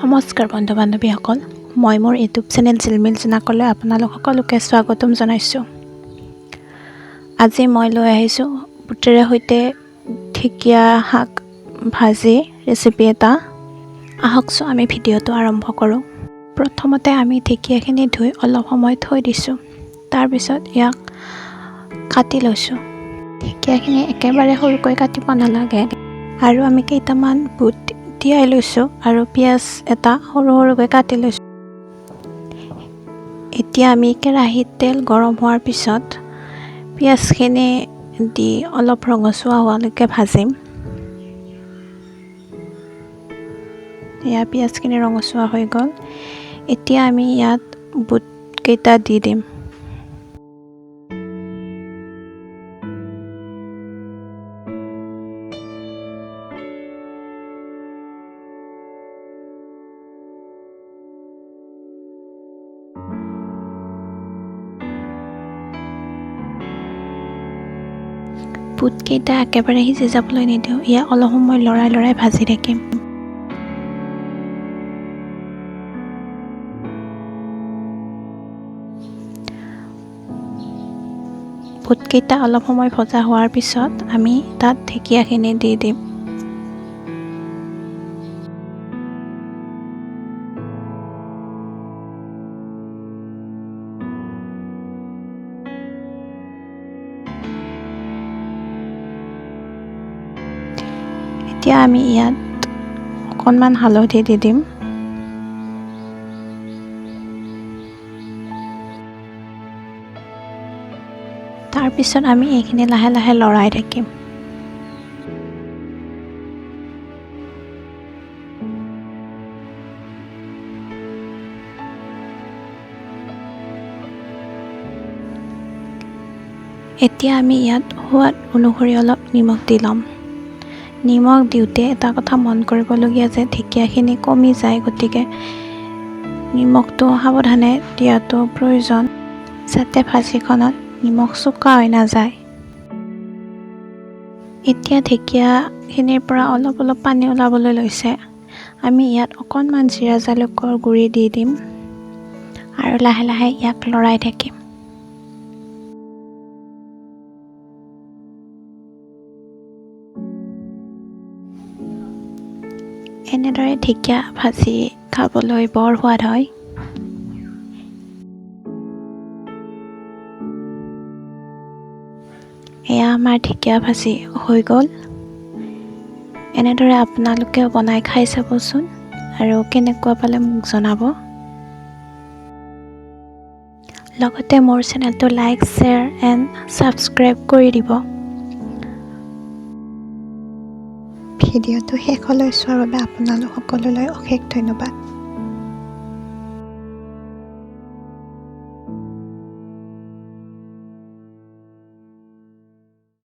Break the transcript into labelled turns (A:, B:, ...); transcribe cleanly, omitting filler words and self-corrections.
A: নমস্কাৰ বন্ধু বান্ধৱীসকল, মই মোৰ ইউটিউব চেনেল জিলমিল জোনাকলৈ আপোনালোক সকলোকে স্বাগতম জনাইছোঁ। আজি মই লৈ আহিছোঁ বুটেৰে সৈতে ঢেকীয়া শাক ভাজি ৰেচিপি এটা। আহকচোন আমি ভিডিঅ'টো আৰম্ভ কৰোঁ। প্ৰথমতে আমি ঢেকীয়াখিনি ধুই অলপ সময় থৈ দিছোঁ। তাৰপিছত ইয়াক কাটি লৈছোঁ। ঢেকীয়াখিনি একেবাৰে সৰুকৈ কাটিব নালাগে। আৰু আমি কেইটামান বুট তিয়াই লৈছোঁ আৰু পিঁয়াজ এটা সৰু সৰুকৈ কাটি লৈছোঁ। এতিয়া আমি কেৰাহীত তেল গৰম হোৱাৰ পিছত পিঁয়াজখিনি দি অলপ ৰঙচুৱা হোৱালৈকে ভাজিম। এয়া পিঁয়াজখিনি ৰঙচুৱা হৈ গ'ল। এতিয়া আমি ইয়াত বুটকেইটা দি দিম। বুটকেইটা একেবাৰে সিজি যাবলৈ নিদিওঁ, ইয়াক অলপ সময় লৰাই লৰাই ভাজি থাকিম। বুটকেইটা অলপ সময় ভজা হোৱাৰ পিছত আমি তাত ঢেকীয়াখিনি দি দিম। এতিয়া আমি ইয়াত অকণমান হালধি দি দিম। তাৰপিছত আমি এইখিনি লাহে লাহে লৰাই থাকিম। এতিয়া আমি ইয়াত সোৱাদ অনুসৰি অলপ নিমখ দি ল'ম। নিমখ দিওঁতে এটা কথা মন কৰিবলগীয়া যে ঢেকীয়াখিনি কমি যায়, গতিকে নিমখটো সাৱধানে দিয়াটো প্ৰয়োজন, যাতে ভাজিখনত নিমখ চোকা হৈ নাযায়। এতিয়া ঢেকীয়াখিনিৰ পৰা অলপ অলপ পানী ওলাবলৈ লৈছে। আমি ইয়াত অকণমান জিৰা জালুকৰ গুড়ি দি দিম আৰু লাহে লাহে ইয়াক লৰাই থাকিম। এনেদৰে ঢেকীয়া ভাজি খাবলৈ বৰ সোৱাদ হয়। এয়া আমাৰ ঢেকীয়া ভাজি হৈ গ'ল। এনেদৰে আপোনালোকেও বনাই খাই চাবচোন আৰু কেনেকুৱা পালে মোক জনাব। লগতে মোৰ চেনেলটো লাইক, শ্বেয়াৰ এণ্ড ছাবস্ক্ৰাইব কৰি দিব। ভিডিঅ'টো শেষলৈ চোৱাৰ বাবে আপোনালোক সকলোলৈ অশেষ ধন্যবাদ।